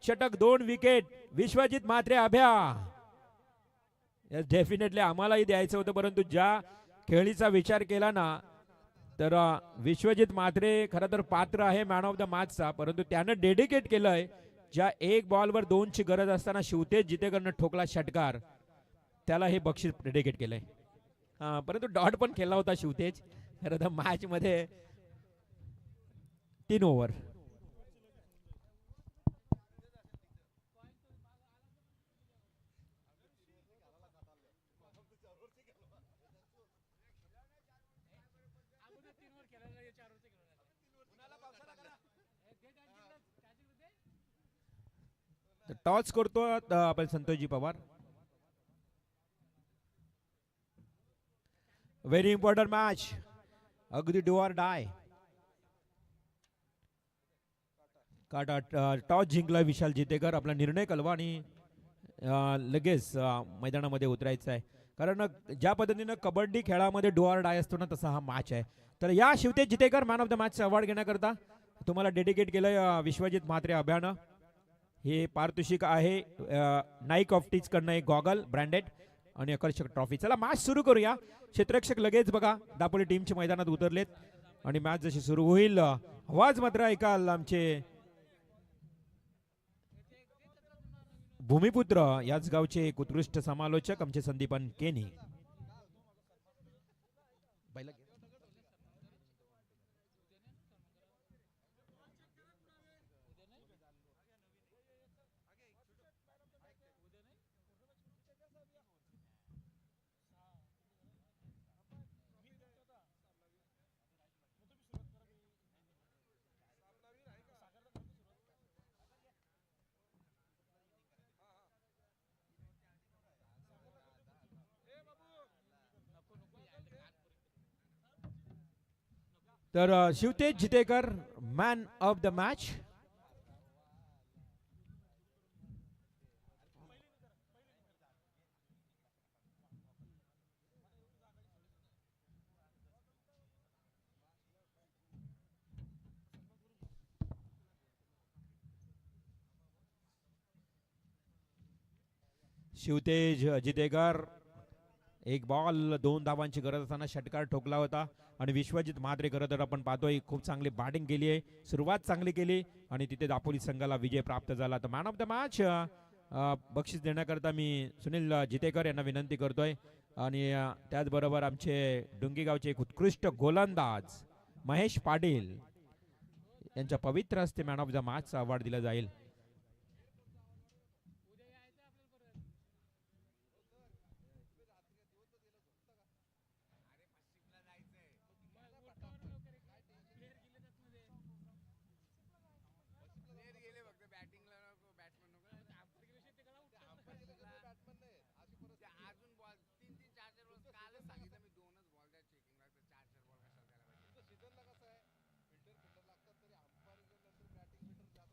षटक 2 विकेट विश्वजित म्हात्रे अभ्या. डेफिनेटली आम्हालाही द्यायचं होतं, परंतु ज्या खेळीचा विचार केला ना तर विश्वजित म्हात्रे खरं तर पात्र आहे मॅन ऑफ द मॅचचा, परंतु त्यानं डेडिकेट केलंय. ज्या एक बॉलवर 2 ची गरज असताना शिवतेज जितेकरनं ठोकला षटकार, त्याला हे बक्षीस डेडिकेट केलंय. परंतु डॉट पण केला होता शिवतेज खरं तर मॅच मध्ये 3 ओव्हर. टॉस करतो आपण Santoshji Pawar. Very important match, अगदी डू ऑर डाय. टॉस जिंकला विशाल जितेकर. आपला निर्णय कळवा आणि लगेच मैदानामध्ये उतरायचं आहे, कारण ज्या पद्धतीनं कबड्डी खेळामध्ये डू ऑर डाय असतो ना तसा हा मॅच आहे. तर या Shivtej Jitekar man of the match award घेण्याकरता तुम्हाला डेडिकेट केलं विश्वजित म्हात्रे अभ्यानं. हे पारितोषिक आहे नाईक ऑप्टिक्स कडनं एक गॉगल ब्रँडेड आणि आकर्षक ट्रॉफी. चला मॅच सुरू करूया. क्षेत्ररक्षक लगेच बघा दापोली टीमच्या मैदानात उतरलेत आणि मॅच जशी सुरू होईल आवाज मात्र ऐकाल आमचे भूमिपुत्र याच गावचे एक उत्कृष्ट समालोचक आमचे संदीपन केनी. तर Shivtej Jitekar man of the match. Shivtej Jitekar एक बॉल 2 धावांची गरज असताना षटकार ठोकला होता आणि विश्वजित म्हात्रे खरं तर आपण पाहतोय खूप चांगली बॅटिंग केली आहे, सुरुवात चांगली केली आणि तिथे दापोली संघाला विजय प्राप्त झाला. तर मॅन ऑफ द मॅच बक्षीस देण्याकरता मी सुनील जितेकर यांना विनंती करतोय आणि त्याचबरोबर आमचे डुंगी गावचे एक उत्कृष्ट गोलंदाज महेश पाटील यांच्या पवित्र हस्ते मॅन ऑफ द मॅचचा अवॉर्ड दिला जाईल.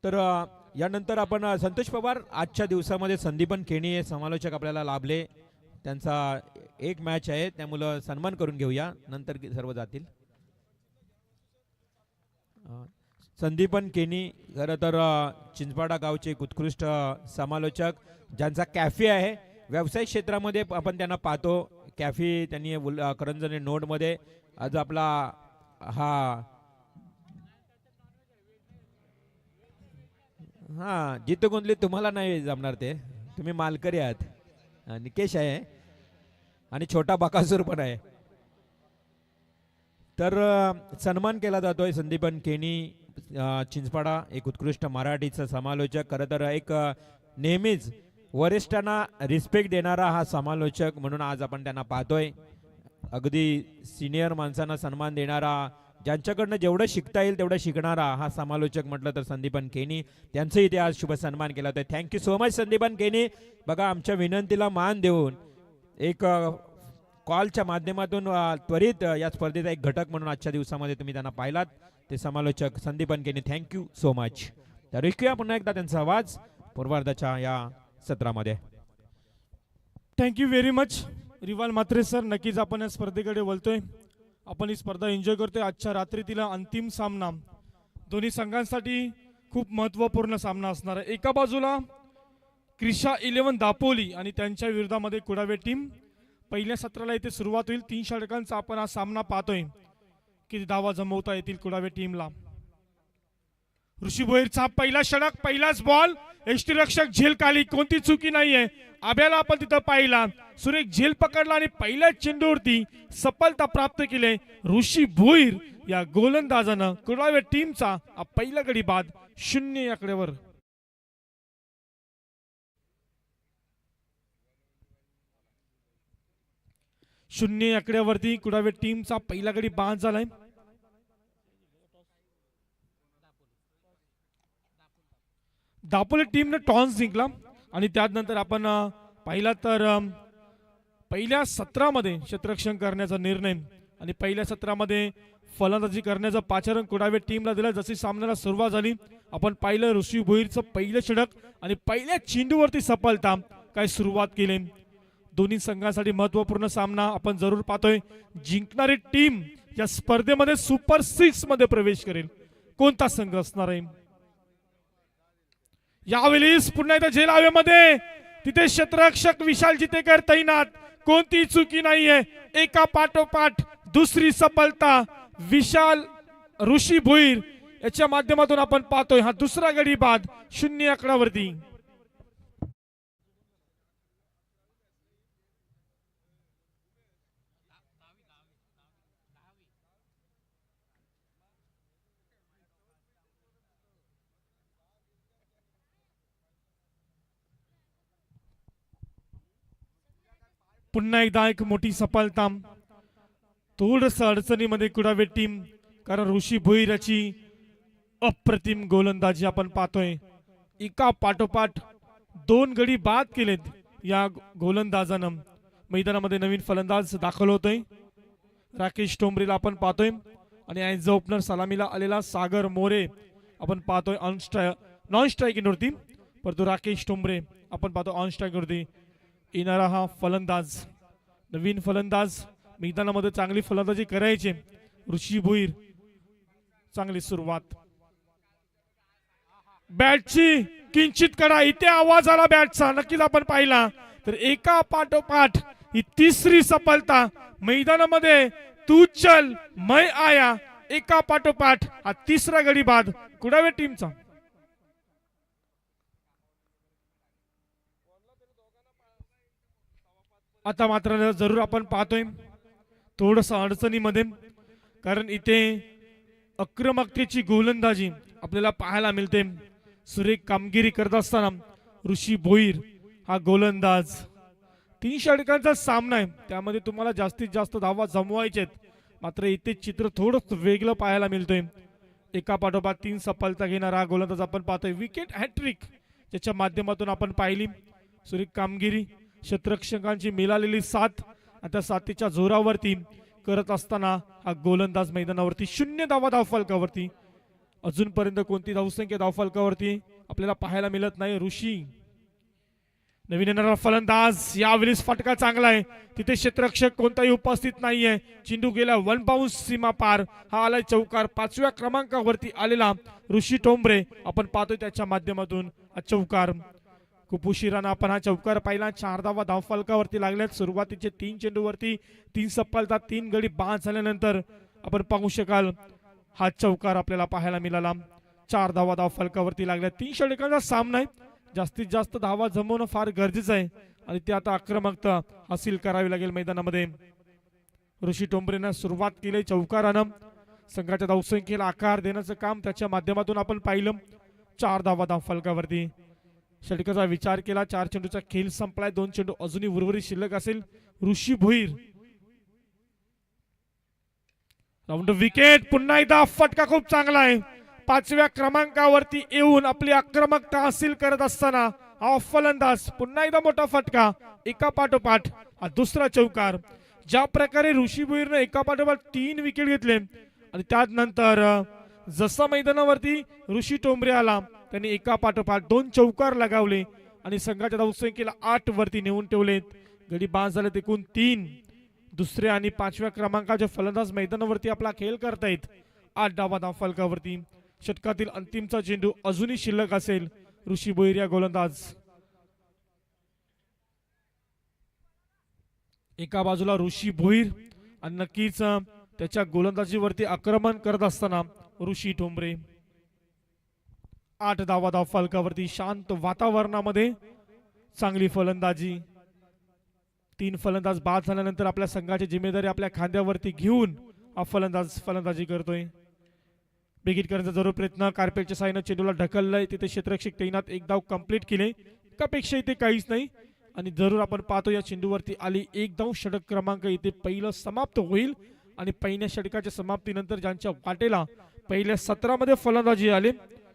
तर यानंतर आपण संतोष पवार आजच्या दिवसामध्ये संदीपन केणी हे समालोचक आपल्याला लाभले, त्यांचा एक मॅच आहे त्यामुळे सन्मान करून घेऊया, नंतर सर्व जातील. संदीपन केणी खरं तर चिंचपाडा गावचे एक उत्कृष्ट समालोचक ज्यांचा कॅफे आहे. व्यावसायिक क्षेत्रामध्ये आपण त्यांना पाहतो, कॅफे त्यांनी करंजने नोडमध्ये आज आपला हा जितू गुंतली तुम्हाला नाही जमणार, ते तुम्ही मालकरी आहात. निकेश आहे आणि छोटा बकासूर पण आहे. तर सन्मान केला जातोय संदीपन केणी चिंचपाडा, एक उत्कृष्ट मराठीचा समालोचक. खरं तर एक नेहमीच वरिष्ठांना रिस्पेक्ट देणारा हा समालोचक म्हणून आज आपण त्यांना पाहतोय. अगदी सिनियर माणसांना सन्मान देणारा, ज्यांच्याकडनं जेवढं शिकता येईल तेवढं शिकणारा हा समालोचक म्हटलं तर संदीपन केणी, त्यांचं इथे आज शुभ सन्मान केला जातोय. Thank you so much Sandipan Keni. बघा आमच्या विनंतीला मान देऊन एक कॉलच्या माध्यमातून त्वरित या स्पर्धेचा एक घटक म्हणून आजच्या दिवसामध्ये तुम्ही त्यांना पाहिलात, ते समालोचक Sandipan Keni. Thank you so much. तर ऐकूया पुन्हा एकदा त्यांचा आवाज पूर्वार्धाच्या या सत्रामध्ये. Thank you very much Rival Mhatre sir. नक्कीच आपण या स्पर्धेकडे वळतोय, आपण ही स्पर्धा एन्जॉय करतोय. आजच्या रात्री तिला अंतिम सामना दोन्ही संघांसाठी खूप महत्त्वपूर्ण सामना असणार आहे. एका बाजूला क्रिशा 11 दापोली आणि त्यांच्या विरोधामध्ये कुडावे टीम. पहिल्या सत्राला इथे सुरुवात होईल. 3 षटकांचा आपण हा सामना पाहतोय. किती धावा जमवता येतील कुडावे टीमला. ऋषी भोईरचा पहिला षटक, पहिलाच बॉल, यष्टीरक्षक झेल खाली, कोणती चुकी नाहीये. आब्याला आपण तिथं पाहिला, सुरेख झेल पकडला आणि पहिल्या चेंडूवरती सफलता प्राप्त केली ऋषी भोईर या गोलंदाजानं. कुडावे टीमचा हा पहिला गडी बाद 0 आकड्यावर. शून्य आकड्यावरती कुडावे टीमचा पहिला गडी बाद झालाय. दापोली टीमने टॉस जिंकला आणि त्यानंतर आपण पाहिला तर पहिल्या सत्रामध्ये क्षेत्ररक्षण करण्याचा निर्णय आणि पहिल्या सत्रामध्ये फलंदाजी करण्याचं पाचारण कुडावे टीमला दिलं. जशी सामन्याला सुरुवात झाली आपण पाहिलं ऋषी भोईरचं पहिलं षटक आणि पहिल्या चेंडूवरती सफलता. काय सुरुवात केली. दोन्ही संघांसाठी महत्त्वपूर्ण सामना आपण जरूर पाहतोय. जिंकणारी टीम या स्पर्धेमध्ये सुपर 6 मध्ये प्रवेश करेल. कोणता संघ असणार आहे. यावेळेस पुन्हा एकदा झेल हवेमध्ये, तिथे क्षेत्ररक्षक विशाल जितेकर तैनात, कोणती चुकी नाहीये. एका पाठोपाठ दुसरी सफलता विशाल ऋषी भोईर याच्या माध्यमातून आपण पाहतोय. हा दुसरा गडी बाद 0 आकड्यावरती. पुन्हा एकदा एक मोठी सफलता. थोडस अडचणीमध्ये कुडावे टीम, कारण ऋषी भोईर याची अप्रतिम गोलंदाजी आपण पाहतोय. एका पाठोपाठ 2 गडी बाद केलेत या गोलंदाजानं. मैदानामध्ये नवीन फलंदाज दाखल होतोय. राकेश टोंबरेला आपण पाहतोय आणि ॲज ओपनर सलामीला आलेला सागर मोरे आपण पाहतोय नॉन स्ट्रायकिंग वरती. परंतु राकेश टोंबरे आपण पाहतो ऑन स्ट्राइक वरती. येणारा हा फलंदाज, नवीन फलंदाज, मैदानामध्ये चांगली फलंदाजी करायची ऋषी भोईर. चांगली सुरुवात. बॅटची किंचित कडा, इथे आवाज आला बॅटचा, नक्कीच आपण पाहिला. तर एका पाठोपाठ ही तिसरी सफलता मैदानामध्ये. तू चल मैं आया, एका पाठोपाठ हा तिसरा गडी बाद कुडावे टीमचा. आता मात्र जरूर आपण पाहतोय थोडस अडचणीमध्ये, कारण इथे आक्रमकतेची गोलंदाजी आपल्याला पाहायला मिळते. सुरेख कामगिरी करत असताना ऋषी भोईर हा गोलंदाज. 3 षटकांचा सामना आहे, त्यामध्ये तुम्हाला जास्तीत जास्त धावा जमवायचे आहेत. मात्र इथे चित्र थोडं वेगळं पाहायला मिळतोय. एका पाठोपाठ 3 सफलता घेणारा हा गोलंदाज आपण पाहतोय. विकेट हॅट्रिक ज्याच्या माध्यमातून आपण पाहिली. सुरेख कामगिरी, क्षेत्ररक्षकांची मिळालेली साथ, आता साथीच्या जोरावरती करत असताना हा गोलंदाज मैदानावरती 0 धावा धावफलकावरती. अजूनपर्यंत कोणती धावसंख्या धावफलकावरती आपल्याला पाहायला मिळत नाही. ऋषी नवीन येणारा फलंदाज, यावेळेस फटका चांगला आहे. तिथे क्षेत्ररक्षक कोणताही उपस्थित नाहीये. चेंडू गेला 1 बाउंस सीमा पार. हा आलाय चौकार. 5व्या क्रमांकावरती आलेला ऋषी टोंबरे आपण पाहतोय त्याच्या माध्यमातून हा चौकार. खूप उशिरानं आपण हा चौकार पाहिला. 4 धावा धावफलकावरती लागल्यात. सुरुवातीचे 3 चेंडूवरती 3 सफलता, 3 गडी बाद झाल्यानंतर आपण पाहू शकाल हा चौकार आपल्याला पाहायला मिळाला. 4 धावा धावफलकावरती लागल्या. 3 षटकांचा सामना आहे. जास्तीत जास्त धावा जमवणं फार गरजेचं आहे आणि ते आता आक्रमकता हासिल करावी लागेल मैदानामध्ये. ऋषी टोंबरेनं सुरुवात केली चौकारानं. संघाच्या धावसंख्येला आकार देण्याचं काम त्याच्या माध्यमातून आपण पाहिलं. 4 धावा धावफलकावरती. षटकाचा विचार केला. 4 चेंडूचा खेळ संपलाय. 2 चेंडू अजूनही उर्वरित शिल्लक असेल. ऋषी भोईर राऊंड विकेट. पुन्हा एकदा फटका खूप चांगला आहे. 5व्या क्रमांकावरती येऊन आपली आक्रमकता हासिल करत असताना हा फलंदाज. पुन्हा एकदा मोठा फटका. एका पाठोपाठ हा दुसरा चौकार. ज्या प्रकारे ऋषी भोईरने एका पाठोपाठ 3 विकेट घेतले आणि त्यानंतर जसा मैदानावरती ऋषी टोंबरे आला त्यांनी एका पाठोपाठ 2 चौकार लगावले आणि संघाच्या धावसंख्येला 8 वरती नेऊन ठेवले. गडी बाद झाले एकूण 3. दुसऱ्या आणि 5व्या क्रमांकाचे फलंदाज मैदानावरती आपला खेळ करतायत. 8 धावा धावफलकावरती. षटकातील अंतिमचा चेंडू अजूनही शिल्लक असेल. ऋषी भोईर या गोलंदाज. एका बाजूला ऋषी भोईर आणि नक्कीच त्याच्या गोलंदाजीवरती आक्रमण करत असताना ऋषी ठोंबरे. 8 धावा धाव फलकावरती. शांत वातावरणामध्ये चांगली फलंदाजी. 3 फलंदाज बाद झाल्यानंतर आपल्या संघाची जिम्मेदारी आपल्या खांद्यावरती घेऊन हा फलंदाज फलंदाजी करतोय. बेगीट करण्याचा जरूर प्रयत्न. कार्पेटच्या साईनं चेंडूला ढकललंय. तिथे क्षेत्ररक्षक तैनात. एक धाव कंप्लीट केले. एकापेक्षा इथे काहीच नाही. आणि जरूर आपण पाहतो या चेंडूवरती आली एक धाव. षटक क्रमांक इथे पहिलं समाप्त होईल. आणि पहिल्या षटकाच्या समाप्तीनंतर ज्यांच्या वाटेला पहिल्या 17 मध्ये फलंदाजी आले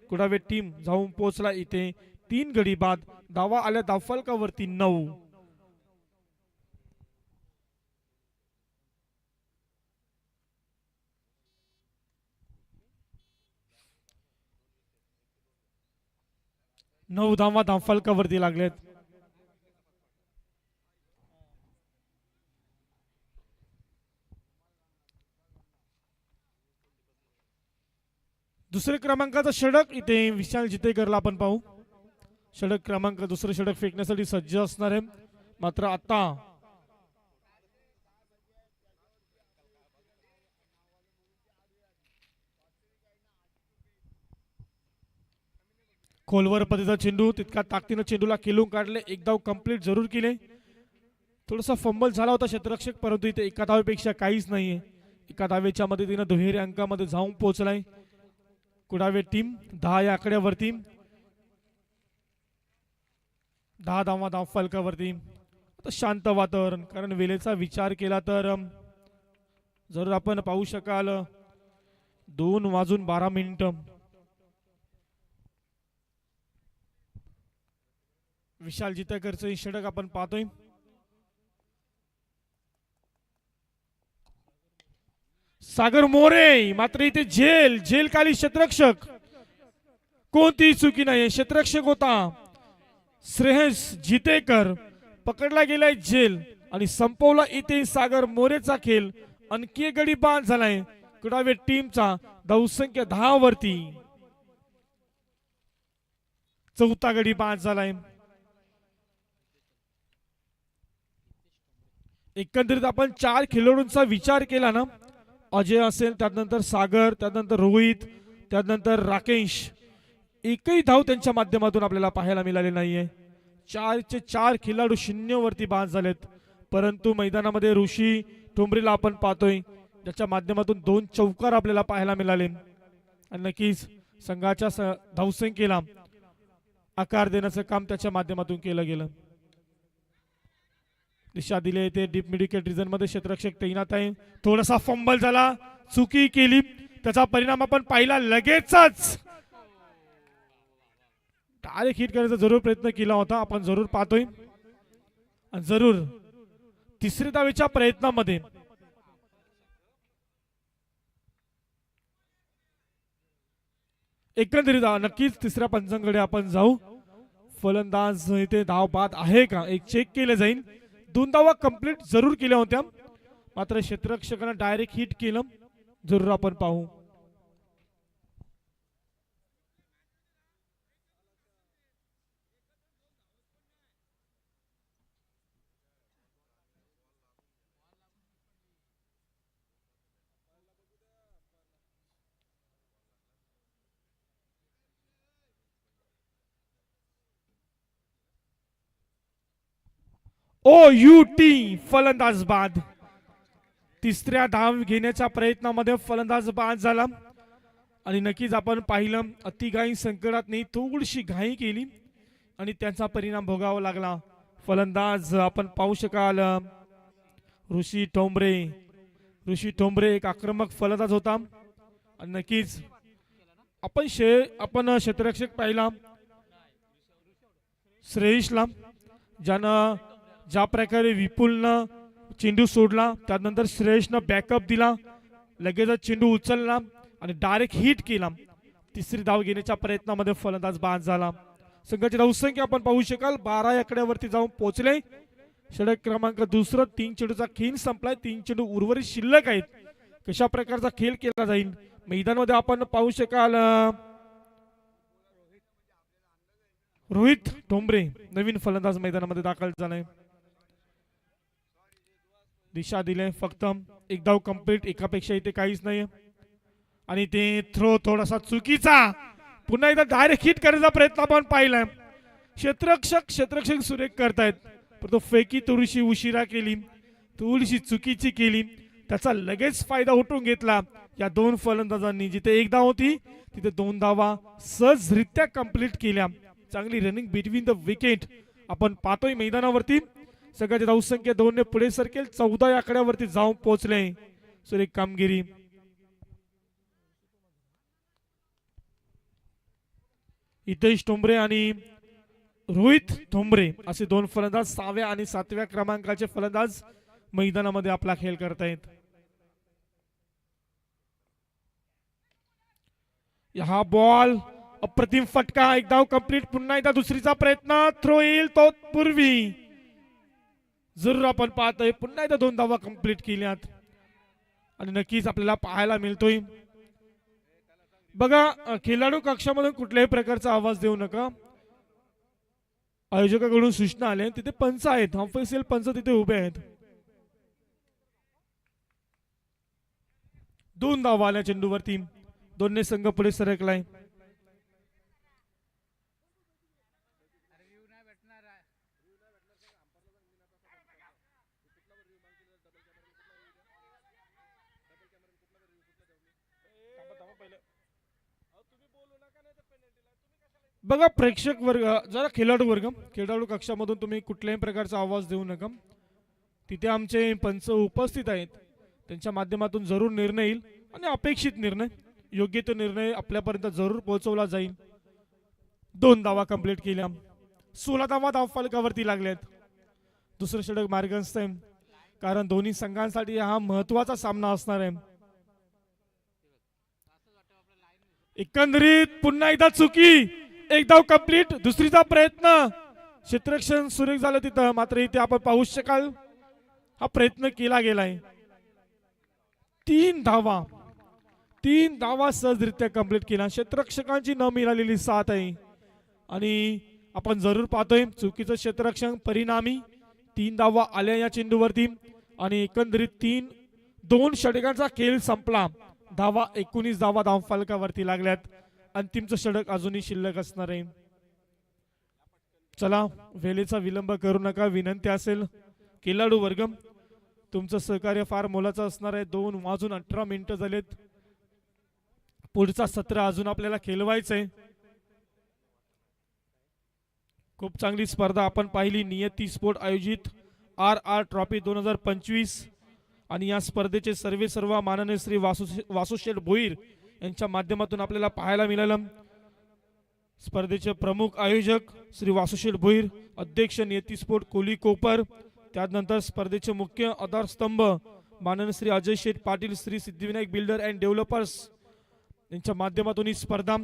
कुडावे टीम जाऊन पोहोचला इथे 3 गडी बाद. धावा आल्या धावफलकावरती 9. धावा धावफलकावरती लागलेत. दुसऱ्या क्रमांकाचा षटक इथे विशाल जितेकरला आपण पाहू. षटक क्रमांक दुसरं षटक फेकण्यासाठी सज्ज असणार आहे. मात्र आता खोलवर पद्धतीचा चेंडू. तितका ताकदीनं चेंडूला खेळून काढले. एक धाव कंप्लीट जरूर केले. थोडासा फंबल झाला होता क्षेत्ररक्षक परंतु इथे एका धावेपेक्षा काहीच नाहीये. एका धावेच्या मदतीनं दुहेरी अंकामध्ये जाऊन पोहोचलाय कुडावे टीम 10 या आकड्यावरती. 10 धावा धाव फलकावरती. आता शांत वातावरण. कारण वेळेचा विचार केला तर जरूर आपण पाहू शकाल 2:12 विशाल जितेकरचं षटक आपण पाहतोय. सागर मोरे मात्र इथे झेल खाली क्षेत्ररक्षक. कोणतीही चुकी नाही. क्षेत्ररक्षक होता श्रेयस जितेकर. पकडला गेलाय झेल आणि संपवला इथे सागर मोरेचा खेळ. आणखी एक गडी बाद झालाय कुडावे टीमचा धावसंख्या 10 वरती. 4था गडी बाद झालाय. एकंदरीत आपण 4 खेळाडूंचा विचार केला ना. अजय असेल, त्यानंतर सागर, त्यानंतर रोहित, त्यानंतर राकेश. एकही धाव त्यांच्या माध्यमातून आपल्याला पाहायला मिळाले नाहीये. 4चे 4 खेळाडू 0 वरती बाद झालेत. परंतु मैदानामध्ये ऋषी ठोंबरेला आपण पाहतोय ज्याच्या माध्यमातून 2 चौकार आपल्याला पाहायला मिळाले. आणि नक्कीच संघाच्या धावसंख्येला आकार देण्याचं काम त्याच्या माध्यमातून केलं गेलं. दिशा दिली ते डीप मिडविकेट रिजन मध्ये क्षेत्ररक्षक तैनात आहे. थोडासा फंबल झाला. चुकी केली. त्याचा परिणाम आपण पाहिला लगेचच. डायरेक्ट हिट करण्याचा जरूर प्रयत्न केला होता. आपण जरूर पाहतोय. आणि जरूर तिसऱ्या धावेच्या प्रयत्नामध्ये एकंदरीत नक्कीच तिसऱ्या पंचांकडे आपण जाऊ. फलंदाज इथे धाव बाद आहे का एक चेक केलं जाईल. 2 धावा कंप्लीट जरूर केल्या होत्या मात्र क्षेत्ररक्षकांना डायरेक्ट हिट केलं. जरूर आपण पाहू. OUT फलंदाज बाद. तिसऱ्या धाव घेण्याच्या प्रयत्नामध्ये फलंदाज बाद झाला. आणि नक्कीच आपण पाहिलं अतिघाई संकटात नाही थोडीशी घाई केली आणि त्याचा परिणाम भोगावा लागला. फलंदाज आपण पाहू शकाल ऋषी ठोंबरे. ऋषी ठोंबरे एक आक्रमक फलंदाज होता. आणि नक्कीच आपण क्षेत्ररक्षक पाहिला श्रेयसला ज्यानं ज्या प्रकारे विपुलनं चेंडू सोडला त्यानंतर श्रेयसनं बॅकअप दिला. लगेचच चेंडू उचलला आणि डायरेक्ट हिट केला. तिसरी धाव घेण्याच्या प्रयत्नामध्ये फलंदाज बाद झाला. संघाची धावसंख्या आपण पाहू शकाल 12 आकड्यावरती जाऊन पोहोचले. षटक क्रमांक दुसरं 3 चेंडूचा खेळ संपलाय. 3 चेंडू उर्वरित शिल्लक आहेत. कशा प्रकारचा खेळ केला जाईल मैदानामध्ये आपण पाहू शकाल रोहित ठोंबरे नवीन फलंदाज मैदानामध्ये दाखल झालाय. दिशा दिले फक्त एक धाव कंप्लीट, एकापेक्षा इथे काहीच नाही. आणि ते थ्रो थोडासा चुकीचा, पुन्हा एकदा डायरेक्ट हिट करण्याचा प्रयत्न आपण पाहिलाय. क्षेत्ररक्षक सुरेख करतायत, पण तो फेकी थोडीशी उशिरा केली, थोडीशी चुकीची केली, त्याचा लगेच फायदा उठून घेतला या दोन फलंदाजांनी. जिथे एक धाव होती तिथे 2 धावा सहजरित्या कंप्लीट केल्या. चांगली रनिंग बिटवीन द विकेट आपण पाहतोय मैदानावरती. सगळ्याची धावसंख्या 2 ने पुढे सरकेल, 14 या आकड्यावरती जाऊन पोहोचले. सुरेख कामगिरी. हितेश ठोंबरे आणि रोहित ठोंबरे असे 2 फलंदाज 6व्या आणि 7व्या क्रमांकाचे फलंदाज मैदानामध्ये आपला खेळ करतायत. हा बॉल अप्रतिम फटका, एक धाव कंप्लीट. पुन्हा एकदा दुसरीचा प्रयत्न, थ्रो येईल तो पूर्वी जरूर आपण पाहतोय. पुन्हा एकदा 2 धावा कंप्लीट केल्यात आणि नक्कीच आपल्याला पाहायला मिळतोय. बघा, खेळाडू कक्षामधून कुठल्याही प्रकारचा आवाज देऊ नका. आयोजकाकडून सूचना आल्या, तिथे पंच आहेत, ऑफिशियल पंच तिथे उभे आहेत. 2 धावा आल्या चेंडूवरती, 2 ने संघ पुढे सरकलाय. बघा प्रेक्षक वर्ग, जरा खेळाडू कक्षामधून तुम्ही कुठल्याही प्रकारचा आवाज देऊ नका. तिथे आमचे पंच उपस्थित आहेत, त्यांच्या माध्यमातून जरूर निर्णय येईल आणि अपेक्षित निर्णय, योग्य तो निर्णय आपल्यापर्यंत जरूर पोहोचवला जाईल. 2 धावा कंप्लीट केल्या, 16 धावा धावफलकावरती लागल्यात. दुसरं षटक मार्गस्थ आहे, कारण दोन्ही संघांसाठी हा महत्वाचा सामना असणार आहे. एकंदरीत पुन्हा एकदा चुकी, एक धाव कंप्लीट. दुसरीचा प्रयत्न, क्षेत्ररक्षण सुरेख झालं तिथं, मात्र इथे आपण पाहू शकाल हा प्रयत्न केला गेलाय. 3 धावा सहजरित्या कंप्लीट केला. क्षेत्ररक्षकांची न मिळालेली साथ आहे आणि आपण जरूर पाहतोय चुकीचं क्षेत्ररक्षण, परिणामी 3 धावा आल्या या चेंडूवरती आणि एकंदरीत 2 षटकांचा खेळ संपला. 19 धावा धावफलकावरती लागल्यात. अंतिमचं षटक अजूनही शिल्लक असणार आहे. चला, वेळेचा विलंब करू नका, विनंती असेल खेळाडू वर्ग, तुमचं सहकार्य फार मोलाचं असणार आहे. 2:18 झालेत, पुढचा 17 अजून आपल्याला खेळवायचंय. खूप चांगली स्पर्धा आपण पाहिली. नियती स्पोर्ट आयोजित RR ट्रॉफी 2025 आणि या स्पर्धेचे सर्व माननीय श्री वासुशेठ भोईर यांच्या माध्यमातून आपल्याला पाहायला मिळालं. स्पर्धेचे प्रमुख आयोजक श्री वासुशेठ भोईर, अध्यक्ष नियती स्पोर्ट कोली कोपर, त्यानंतर स्पर्धेचे मुख्य आधारस्तंभ माननीय Shri Ajay Sheth Patil, Shri Siddhivinayak builder and developers यांच्या माध्यमातून ही स्पर्धा,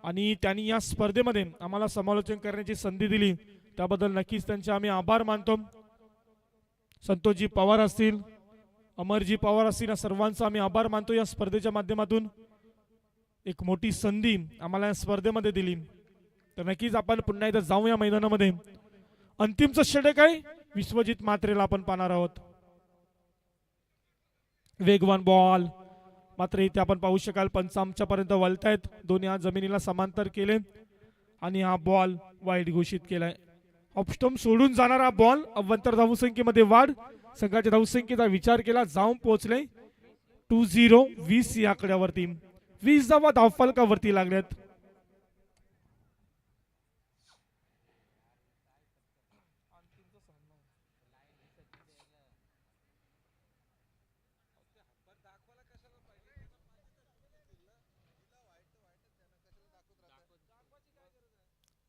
आणि त्यांनी या स्पर्धेमध्ये आम्हाला समालोचन करण्याची संधी दिली त्याबद्दल नक्कीच त्यांचे आम्ही आभार मानतो. संतोषजी पवार असतील, अमरजी पवार असतील, या सर्वांचा आम्ही आभार मानतो. या स्पर्धेच्या माध्यमातून एक मोठी संधी आम्हाला या स्पर्धेमध्ये दिली. तर नक्कीच आपण पुन्हा एकदा जाऊया मैदानामध्ये. अंतिमचं षटक आहे, विश्वजित मात्रेला आपण पाहणार आहोत. वेगवान बॉल, मात्र इथे आपण पाहू शकाल पंच आमच्यापर्यंत वळतायत. दोन्ही हात जमिनीला समांतर केले आणि हा बॉल वाईड घोषित केलाय. ऑफस्टंप सोडून जाणारा बॉल, अव्वंतर धावसंख्येमध्ये वाढ, संघाच्या धावसंख्येचा विचार केला, जाऊन पोहोचले 2-0. 20 या आकड्यावरती 20 धावा धावफलकावरती लागल्यात.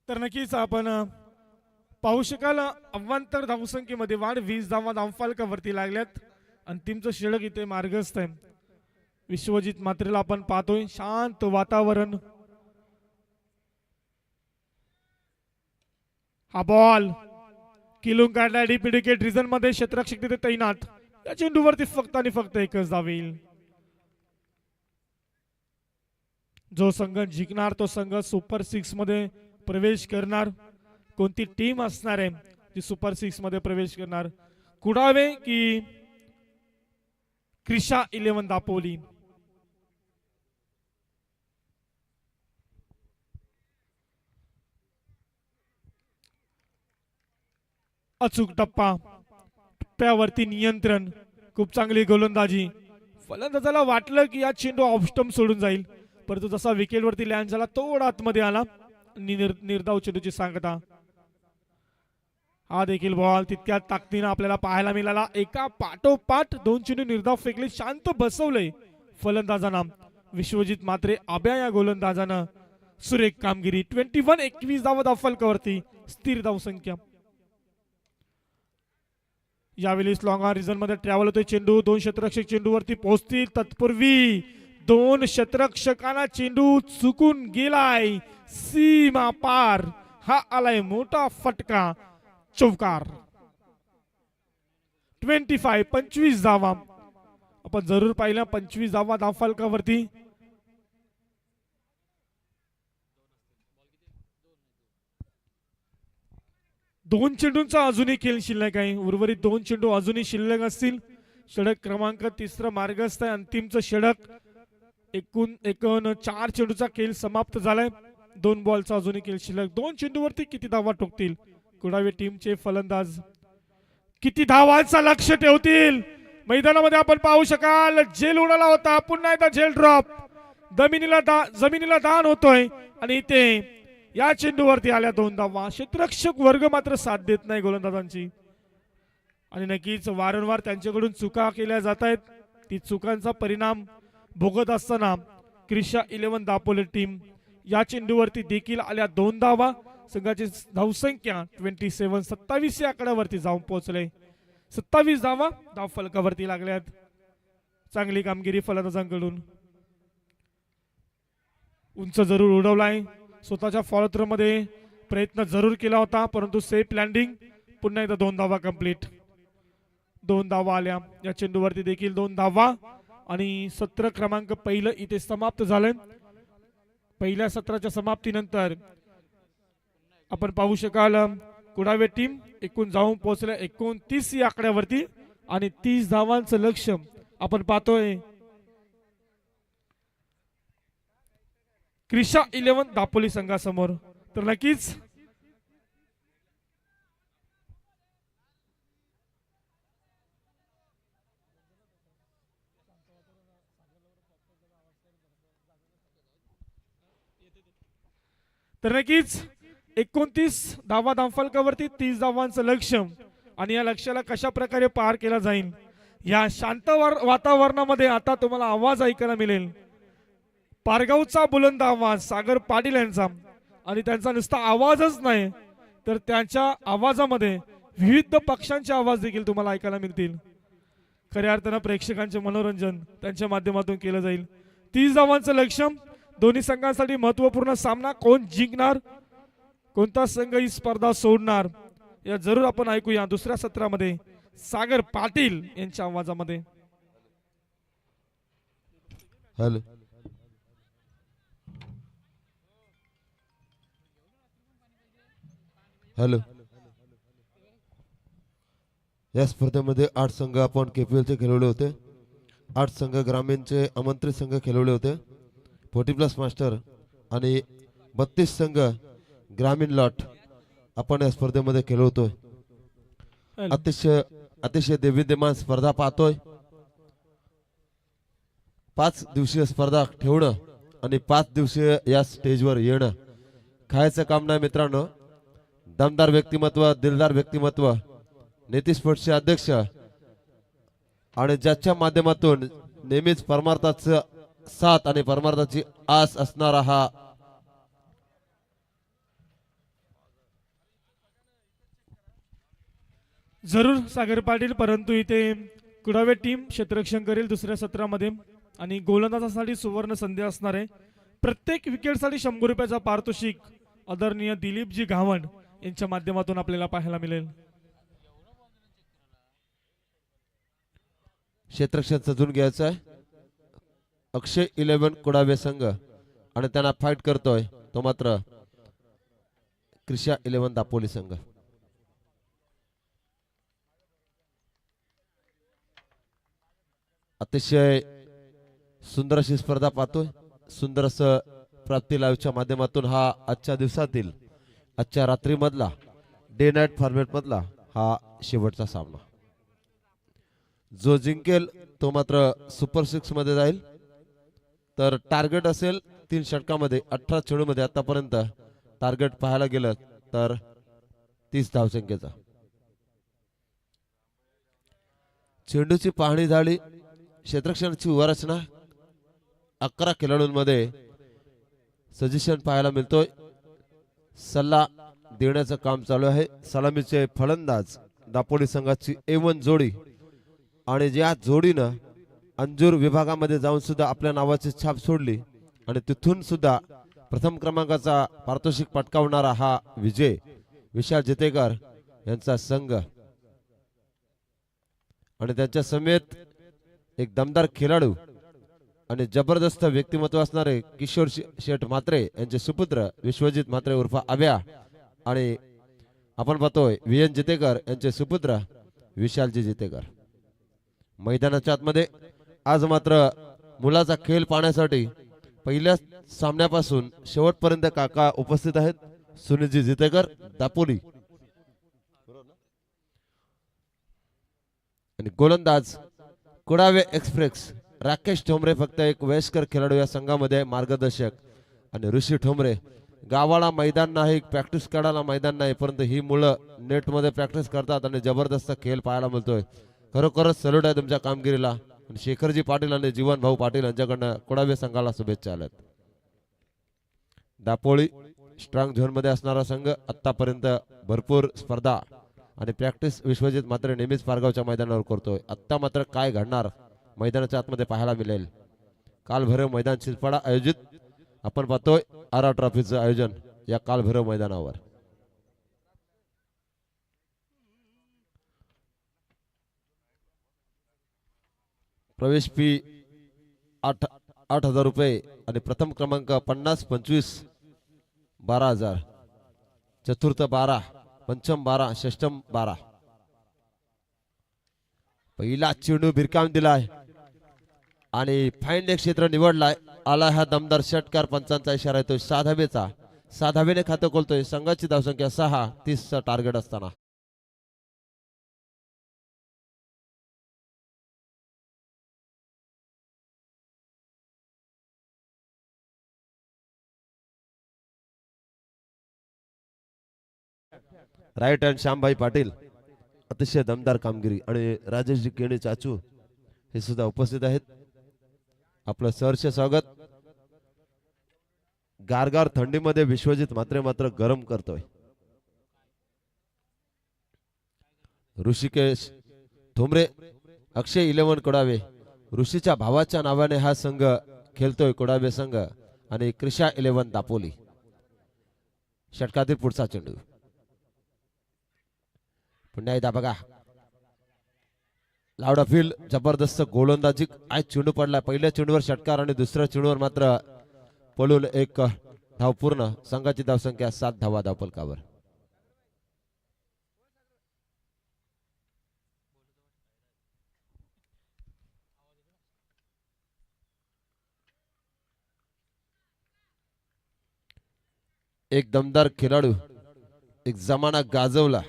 तर नक्कीच आपण पाहू शकाल अव्वंतर धावसंख्येमध्ये वाढ, 20 धावा धावफलकावरती लागल्यात. अंतिमचं षटक इथे मार्गस्थ आहे. विश्वजित मात्रेला आपण पाहतोय, शांत वातावरण. हा बॉल किलून काढला डीप विकेट रिझन मध्ये, क्षेत्ररक्षक तिथे तैनात. या चेंडूवरती फक्त आणि फक्त एकच धाव येईल. जो संघ जिंकणार तो संघ सुपर 6 मध्ये प्रवेश करणार. कोणती टीम असणार आहे जी सुपर 6 मध्ये प्रवेश करणार? कुडावे की क्रिशा 11 दापोली? अचूक टप्पा, टप्प्यावरती नियंत्रण, खूप चांगली गोलंदाजी. फलंदाजाला वाटलं की या चेंडू ऑफ स्टंप सोडून जाईल, परंतु जसा विकेटवरती लँड झाला थोडा आतमध्ये आला. निर्धाव चेंडूची सांगता. हा देखील बॉल तितक्या ताकदीनं आपल्याला पाहायला मिळाला. एका पाठोपाठ दोन चेंडू निर्धाव फेकले, शांत बसवले फलंदाजांना. विश्वजित मात्रे आब्या या गोलंदाजानं सुरेख कामगिरी. 21 धावा फलकावरती, स्थिर धावसंख्या. यावेळी लॉंग रिझन मध्ये ट्रॅव्हल होतोय चेंडू. दोन क्षेत्ररक्षक चेंडूवरती पोहोचतील तत्पूर्वी दोन क्षेत्ररक्षकांना चेंडू चुकून गेलाय सीमा पार. हा आलाय मोठा फटका, चौकार. 25 धावा आपण जरूर पाहिलं. 25 धावा धावफलकावरती. दोन चेंडूंचा अजूनही खेळ शिल्लक आहे. उर्वरित दोन चेंडू अजूनही शिल्लक असतील. षटक क्रमांक 3 मार्गस्थ आहे. अंतिमचं षटक. एकूण 4 चेंडूचा खेळ समाप्त झालाय. 2 बॉलचा अजूनही खेळ शिल्लक. 2 चेंडूवरती किती धावा ठोकतील कुडावे टीमचे फलंदाज? किती धावांचा लक्ष ठेवतील? मैदानामध्ये आपण पाहू शकाल झेल उडाला होता, पुन्हा एकदा झेल ड्रॉप. जमिनीला दान होतोय आणि इथे या चेंडूवरती आल्या 2 धावा. क्षेत्ररक्षक वर्ग मात्र साथ देत नाही गोलंदाजांची आणि नक्कीच वारंवार त्यांच्याकडून चुका केल्या जात आहेत. ती चुकांचा परिणाम भोगत असताना क्रिशा 11 दापोली टीम या चेंडूवरती देखील आल्या 2 धावा. संघाची धावसंख्या 27 या आकड्यावरती जाऊन पोहोचले. 27 धावा धाव फलकावरती लागल्यात. चांगली कामगिरी फलंदाजांकडून. उंच जरूर उडवलाय. स्वतःच्या फॉलोथ्रो मध्ये प्रयत्न जरूर केला होता, परंतु सेफ लँडिंग. पुन्हा एकदा 2 धावा कंप्लीट. 2 धावा आल्या या चेंडूवरती देखील 2 धावा आणि सत्र क्रमांक पहिलं इथे समाप्त झालंय. पहिल्या सत्राच्या समाप्तीनंतर आपण पाहू शकाल कुडावे टीम एकूण जाऊन पोहोचले 29 या आकड्यावरती आणि 30 धावांचं लक्ष आपण पाहतोय क्रिशा 11 दापोली संघासमोर. तर नक्कीच तर नक्कीच 29 धावा धावफलकावरती 30 धावांचं लक्ष आणि या लक्ष्याला कशा प्रकारे पार केला जाईल या शांत वातावरणामध्ये आता तुम्हाला आवाज ऐकायला मिळेल. पारगावचा बुलंद आवाज सागर पाटील यांचा आणि त्यांचा नुसता आवाजच नाही तर त्यांच्या आवाजामध्ये विविध पक्षांचे आवाज देखील तुम्हाला ऐकायला मिळतील. खऱ्या अर्थानं प्रेक्षकांचे मनोरंजन त्यांच्या माध्यमातून केलं जाईल. 30 धावांचं लक्ष्य. दोन्ही संघांसाठी महत्वपूर्ण सामना. कोण जिंकणार, कोणता संघ ही स्पर्धा सोडणार या जरूर आपण ऐकूया दुसऱ्या सत्रामध्ये सागर पाटील यांच्या आवाजामध्ये. हॅलो हॅलो या स्पर्धेमध्ये 8 संघ आपण KPL चे खेळवले होते. 8 संघ ग्रामीणचे आमंत्रित संघ खेळवले होते. 40+ मास्टर आणि 32 संघ ग्रामीण लॉट आपण या स्पर्धेमध्ये खेळवतोय. अतिशय देविद्यमान स्पर्धा पाहतोय. 5 दिवसीय स्पर्धा ठेवणं आणि 5 दिवसीय या स्टेजवर येणं खायचं काम नाही मित्रांनो. दमदार व्यक्तिमत्व, दिलदार व्यक्तिमत्व, नीती स्पोर्ट्सचे अध्यक्ष आणि ज्याच्या माध्यमातून नेहमीच परमार्थाचं साथ आणि परमार्थाची आस असणारा हा जरूर सागर पाटील. परंतु इथे कुडावे टीम क्षेत्ररक्षण करेल दुसऱ्या सत्रामध्ये आणि गोलंदाजासाठी सुवर्ण संधी असणार आहे. प्रत्येक विकेटसाठी 100 रुपयाचा पारितोषिक आदरणीय दिलीपजी घावंड यांच्या माध्यमातून आपल्याला पाहायला मिळेल. क्षेत्ररक्षण सजून घ्यायचं आहे. अक्षय 11 कुडावे संघ आणि त्यांना फाईट करतोय तो मात्र क्रिशा 11 दापोली संघ. अतिशय सुंदर अशी स्पर्धा पाहतोय. सुंदर असं प्राप्ती लाईव्हच्या माध्यमातून हा आजच्या दिवसातील आजच्या रात्री मधला डे नाईट फॉर्मॅट मधला हा शेवटचा सामना. जो जिंकेल तो मात्र सुपर 6 मध्ये जाईल. तर टार्गेट असेल 3 षटकामध्ये 18 चेंडूमध्ये आतापर्यंत टार्गेट पाहायला गेलं तर 30 धावसंख्येचा. चेंडूची पाहणी झाली. क्षेत्ररक्षणाची उभारचना 11 खेळाडूंमध्ये सजेशन पाहायला मिळतोय. सल्ला देण्याचं काम चालू आहे. सलामीचे फलंदाज दापोली संघाची A1 जोडी आणि ज्या जोडीनं अंजूर विभागामध्ये जाऊन सुद्धा आपल्या नावाची छाप सोडली आणि तिथून सुद्धा प्रथम क्रमांकाचा पारितोषिक पटकावणारा हा विजय विशाल जितेकर यांचा संघ आणि त्यांच्या समेत एक दमदार खेळाडू आणि जबरदस्त व्यक्तिमत्व असणारे किशोर शेठ म्हात्रे यांचे सुपुत्र विश्वजित म्हात्रे उर्फ आव्या आणि आपण पाहतोय VN जितेकर यांचे सुपुत्र विशालजी जितेकर. मैदानाच्या आतमध्ये आज मात्र मुलाचा खेळ पाहण्यासाठी पहिल्या सामन्यापासून शेवटपर्यंत काका उपस्थित आहेत. सुनीलजी जितेकर दापोली आणि गोलंदाज कुडावे एक्सप्रेस राकेश ठोंबरे फक्त एक वयस्कर खेळाडू या संघामध्ये मार्गदर्शक आणि ऋषी ठोंबरे गावाला मैदान नाही प्रॅक्टिस करायला मैदान नाही परंतु ही मुलं नेट मध्ये प्रॅक्टिस करतात आणि जबरदस्त खेळ पाहायला मिळतोय. खरोखरच सल्यूट आहे तुमच्या कामगिरीला. शेखरजी पाटील आणि जीवन भाऊ पाटील यांच्याकडनं कुडावे संघाला शुभेच्छा आल्यात. दापोली स्ट्रॉंग झोन मध्ये असणारा संघ आतापर्यंत भरपूर स्पर्धा आणि प्रॅक्टिस विश्वजित मात्र नेहमीच पारगावच्या मैदानावर करतोय. आत्ता मात्र काय घडणार मैदानाच्या आतमध्ये पाहायला मिळेल. कालभैरव मैदान चिंचपाडा आयोजित आपण पाहतोय आरा ट्रॉफीचं आयोजन या कालभैरव मैदानावर. प्रवेश फी 8,000 रुपये आणि प्रथम क्रमांक 50, 25, 12,000, चतुर्थ 12, पंचम 12, षष्टम 12. पहिला चेंडू भिरकावून दिलाय आणि फाईन क्षेत्र निवडलाय. आला हा दमदार षटकार. पंचांचा इशारा येतोय 7 धावेचा. 7 धावेने खातं खोलतोय. संघाची धावसंख्या 6, 30चा टार्गेट असताना राईट हँड श्यामभाई पाटील अतिशय दमदार कामगिरी आणि राजेशजी केणी चाचू हे सुद्धा उपस्थित आहेत. आपलं सहर्ष स्वागत. गारगार थंडीमध्ये विश्वजित मात्र गरम करतोय. ऋषिकेश ठोंबरे अक्षय 11 कोडावे ऋषीच्या भावाच्या नावाने हा संघ खेळतोय कोडावे संघ आणि क्रिशा 11 दापोली. षटकातील पुढचा चेंडू पुन्हा एकदा बघा लावडा फील जबरदस्त गोलंदाजी. आज चेंडू पडला. पहिल्या चेंडूवर षटकार आणि दुसऱ्या चेंडूवर मात्र पळून एक धाव पूर्ण. संघाची धावसंख्या 7 धावा धावफलकावर. एक दमदार खेळाडू एक जमाना गाजवला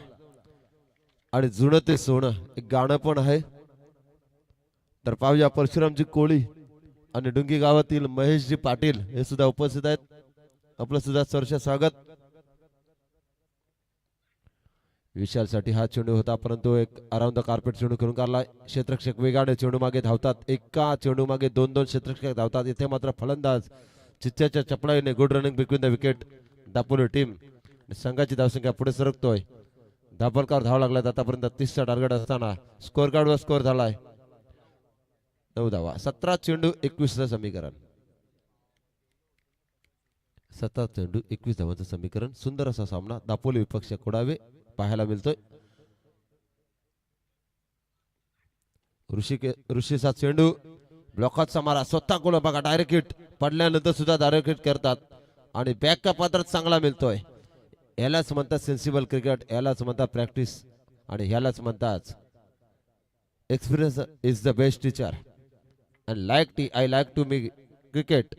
आणि जुनं ते सोनं एक गाणं पण आहे. तर पाहूया परशुरामजी कोळी आणि डुंगी गावातील महेशजी पाटील हे सुद्धा उपस्थित आहेत. आपलं सुद्धा सहर्ष स्वागत. विशालसाठी हा चेंडू होता परंतु एक अराउंड द कार्पेट चेंडू खेळून काढलाय. क्षेत्ररक्षक वेगाने चेंडू मागे धावतात. एका चेंडू मागे 2-2 क्षेत्ररक्षक धावतात. इथे मात्र फलंदाज चिच्च्याच्या चपळाईने good running between the wicket Dapoli team. संघाची धावसंख्या पुढे सरकतोय. धापलकार धाव लागला. आतापर्यंत 30चा टार्गेट असताना स्कोर कार्डवर स्कोर झालाय 9 धावा. 17 चेंडू 21चं समीकरण. 17 चेंडू 21 धावांचं समीकरण. सुंदर असा सामना दापोली विपक्ष कोडावे पाहायला मिळतोय. ऋषीचा चेंडू ब्लॉकाचा मारा स्वतः गोल बघा डायरेक्ट हिट पडल्यानंतर सुद्धा धारेखेट करतात आणि बॅकच्या पात्रात चांगला मिळतोय. यालाच म्हणतात सेन्सिबल क्रिकेट, यालाच म्हणतात प्रॅक्टिस आणि ह्यालाच म्हणतात experience is the best teacher. And I like to make cricket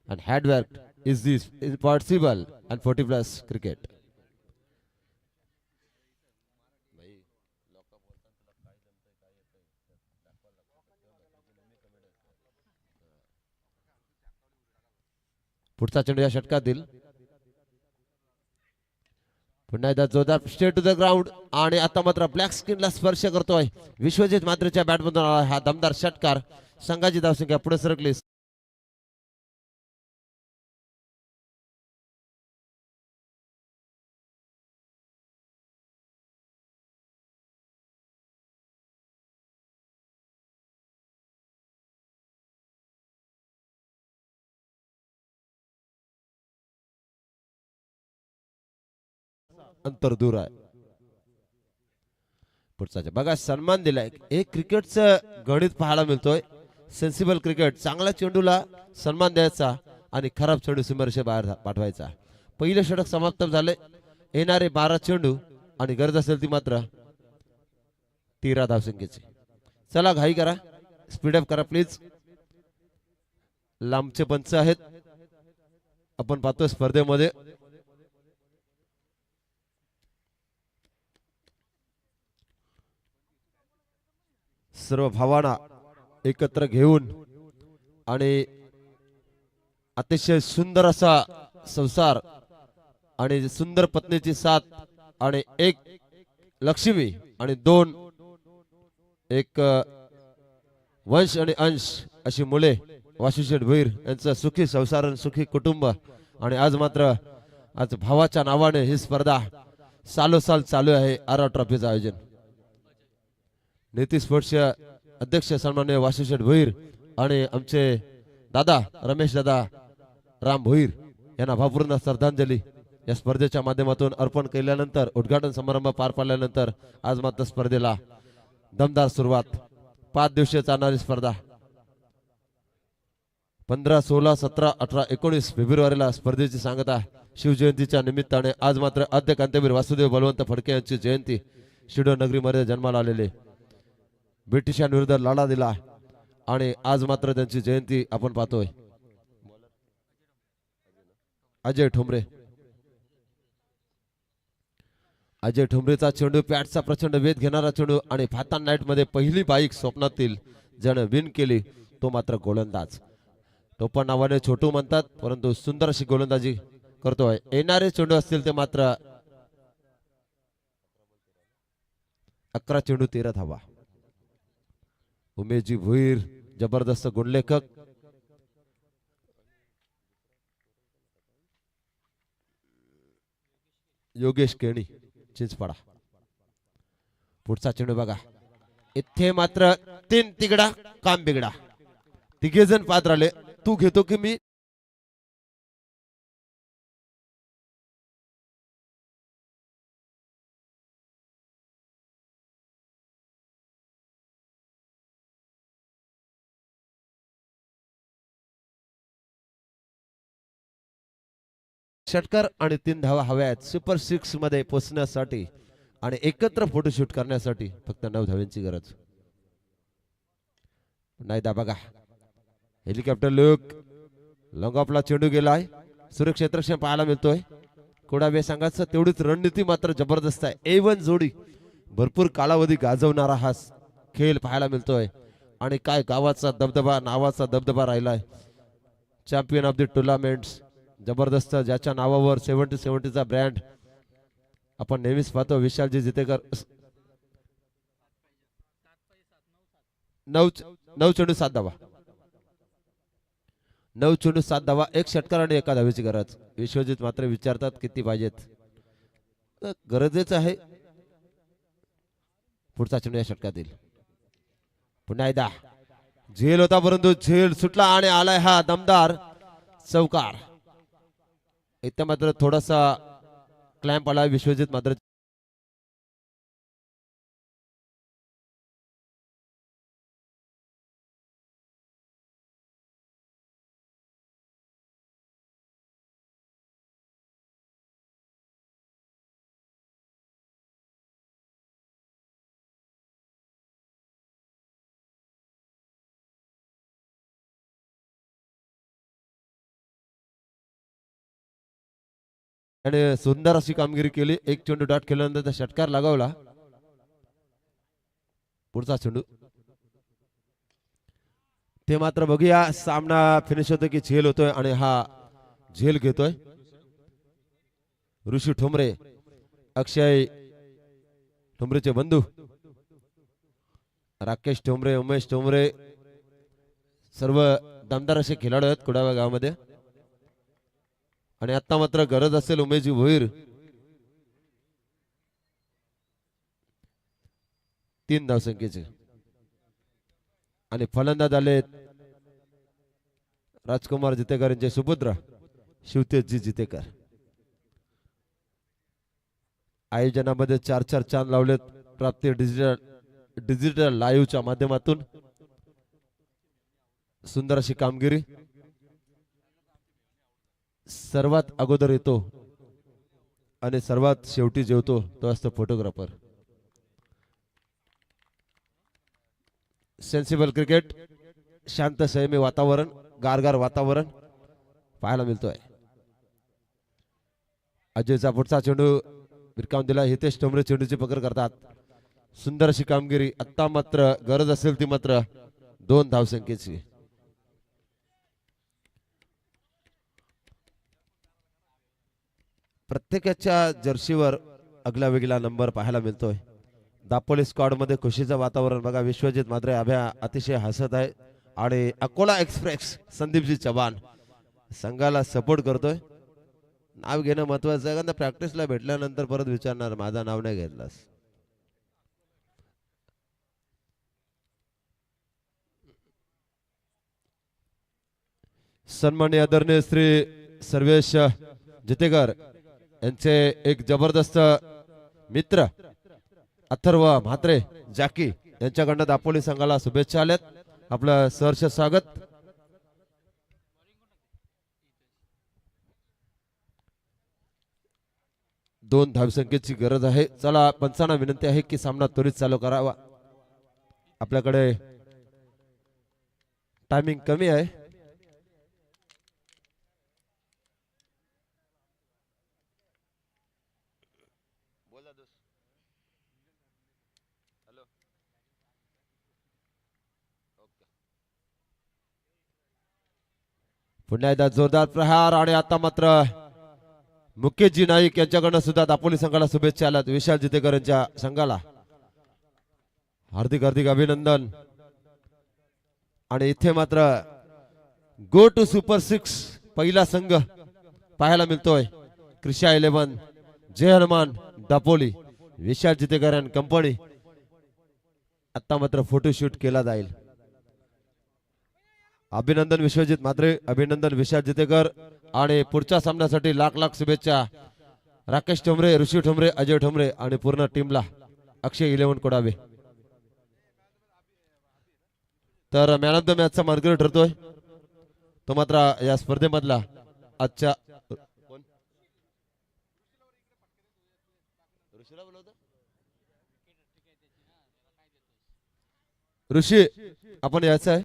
and hard work is this impossible and 40 plus cricket. पुढचा चेंडू या षटकातील पुन्हा एकदा जोरदार स्ट्रेट टू द ग्राउंड आणि आता मात्र ब्लॅक स्किनला स्पर्श करतोय विश्वजित मात्रेच्या बॅटमधून हा दमदार षटकार. संघाची धावसंख्या पुढे सरकली. अंतर दूर आहे. पुढचा बघा सन्मान दिलाय. एक क्रिकेटचं गणित पाहायला मिळतोय. सेन्सिबल क्रिकेट, चांगल्या चेंडूला सन्मान द्यायचा आणि खराब चेंडू सीमारेषे बाहेर पाठवायचा. पहिले षटक समाप्त झाले. येणारे 12 चेंडू आणि गरज असेल ती मात्र 13 धावसंख्येची. चला घाई करा, स्पीडअप करा प्लीज. लांबचे पंच आहेत आपण पाहतोय स्पर्धेमध्ये. सर्व भावांना एकत्र घेऊन आणि अतिशय सुंदर असा संसार आणि सुंदर पत्नीची साथ आणि एक लक्ष्मी आणि 2 एक वंश आणि अंश अशी मुले वासुशेठ भोईर यांचं सुखी संसार आणि सुखी कुटुंब. आणि आज मात्र आज भावाच्या नावाने ही स्पर्धा सालोसाल चालू आहे. आरा ट्रॉफीचं आयोजन नीती स्पोर्ट्सचे अध्यक्ष सन्माननीय वासुशेठ भोईर आणि आमचे दादा रमेश दादा राम भोईर यांना भावपूर्ण श्रद्धांजली या स्पर्धेच्या माध्यमातून अर्पण केल्यानंतर उद्घाटन समारंभ पार पाडल्यानंतर आज मात्र स्पर्धेला दमदार सुरुवात. 5 दिवसीय चालणारी स्पर्धा 15, 16, 17, 18, 19 फेब्रुवारीला स्पर्धेची सांगता. शिवजयंतीच्या निमित्ताने आज मात्र आद्य क्रांतीवीर वासुदेव बलवंत फडके यांची जयंती. शिडो नगरीमध्ये जन्माला आलेले, ब्रिटिशांविरुद्ध लढा दिला आणि आज मात्र त्यांची जयंती आपण पाहतोय. अजय ठोंबरे, अजय ठोंबरेचा चेंडू, पॅटचा प्रचंड वेध घेणारा चेंडू आणि फातान नाईट मध्ये पहिली बाईक स्वप्नातील ज्याने विन केली तो मात्र गोलंदाज. तो पण नावाने छोटू म्हणतात परंतु सुंदर अशी गोलंदाजी करतोय. येणारे चेंडू असतील ते मात्र 11 चेंडू 13 धावा. उमेशजी भोईर जबरदस्त गुणलेखक. योगेश केणी चिंचपाडा. पुढचा चेंडू बघा, इथे मात्र 3 तिगडा काम बिगडा. तिघे जण पात्र आले. तू घेतो की मी? षटकार आणि 3 धावा हव्या आहेत सुपर 6 मध्ये पोहोचण्यासाठी आणि एकत्र फोटोशूट करण्यासाठी फक्त 9 धावांची गरज. नाही दा बघा, हेलिकॉप्टर लुक लॉंग ऑफला चेंडू गेलाय. सुरक्षित रक्षण पाहायला मिळतोय. कोडावे संघाचं तेवढीच रणनीती मात्र जबरदस्त आहे. A1 जोडी भरपूर कालावधी गाजवणारा हा खेळ पाहायला मिळतोय आणि काय गावाचा दबदबा, नावाचा दबदबा राहिलाय. चॅम्पियन ऑफ द टुर्नामेंट्स जबरदस्त, ज्याच्या नावावर 70-70चा ब्रँड आपण नेहमीच पाहतो. विशालजी जितेकर. 9 चेंडू 7 धावा. 9 चेंडू 7 धावा. 1 षटकार आणि 1 धावेची गरज. विश्वजित मात्र विचारतात किती पाहिजेत. गरजेच आहे. पुढचा चेंडू या षटकातील पुन्हा एकदा झेल होता परंतु झेल सुटला आणि आलाय हा दमदार चौकार. इथे मात्र थोडासा क्लॅम्प आला. विश्वजित मात्र आणि सुंदर अशी कामगिरी केली. एक चेंडू डॉट केल्यानंतर त्या षटकार लगावला. पुढचा चेंडू ते मात्र बघूया. सामना फिनिश होतो की झेल होतोय आणि हा झेल घेतोय. ऋषी ठोंबरे, अक्षय ठोंबरेचे बंधू राकेश ठोंबरे, उमेश ठोंबरे सर्व दमदार असे खेळाडू आहेत कुडावा गावामध्ये. आणि आता मात्र गरज असेल उमेशजी भोईर 3 धावसंख्येचे. आणि फलंदाज आले राजकुमार जितेकर यांचे सुपुत्र शिवतेजजी जितेकर. आयोजनामध्ये 4 चांद लावलेत. प्राप्ती डिजिटल लाईव्हच्या माध्यमातून सुंदर अशी कामगिरी. सर्वात अगोदर येतो आणि सर्वात शेवटी जेवतो तो असतो फोटोग्राफर. सेन्सिबल क्रिकेट, शांत संयमी वातावरण, गारगार वातावरण पाहायला मिळतोय. अजयचा पुढचा चेंडू विरकावून दिला. हितेश ठोंबरे चेंडूची पकड करतात. सुंदर अशी कामगिरी. आता मात्र गरज असेल ती मात्र 2 धावसंख्येची. प्रत्येकाच्या जर्सीवर अगला वेगळा नंबर पाहायला मिळतोय. दापोली स्क्वॉड मध्ये खुशीचं वातावरण बघा. विश्वजित मात्रे अभ्या अतिशय हसत आहे आणि अकोला एक्सप्रेस संदीपजी चव्हाण संघाला सपोर्ट करतोय. नाव घेणं महत्वाचं आहे, कारण प्रॅक्टिसला भेटल्यानंतर परत विचारणार माझं नाव नाही घेतलंस. सन्माननीय आदरणीय श्री सर्वेश जितेकर यांचे एक जबरदस्त मित्र अथर्व म्हात्रे जाकी यांच्याकडनं दापोली संघाला शुभेच्छा आल्यात. आपलं सहर्ष स्वागत. दोन धावसंख्येची गरज आहे. चला पंचांना विनंती आहे की सामना त्वरित चालू करावा. आपल्याकडे टायमिंग कमी आहे. पुन्हा एकदा जोरदार प्रहार आणि आता मात्र मुकेशजी नाईक यांच्याकडनं सुद्धा दापोली संघाला शुभेच्छा आल्यात. विशाल जितेकर यांच्या संघाला हार्दिक हार्दिक अभिनंदन. आणि इथे मात्र गो टू सुपर 6 पहिला संघ पाहायला मिळतोय. कृषा 11 जय हनुमान दापोली विशाल जितेकर आणि कंपनी. आता मात्र फोटोशूट केला जाईल. अभिनंदन विश्वजित म्हात्रे, अभिनंदन विशाल जितेकर आणि पुढच्या सामन्यासाठी लाख लाख शुभेच्छा राकेश ठोंबरे, ऋषी ठोंबरे, अजय ठोंबरे आणि पूर्ण टीमला. अक्षय 11 कोडावे. तर मॅन ऑफ द मॅचचा मानकरी ठरतोय तो मात्र या स्पर्धेमधला आजच्या ऋषी आपण यायचं आहे.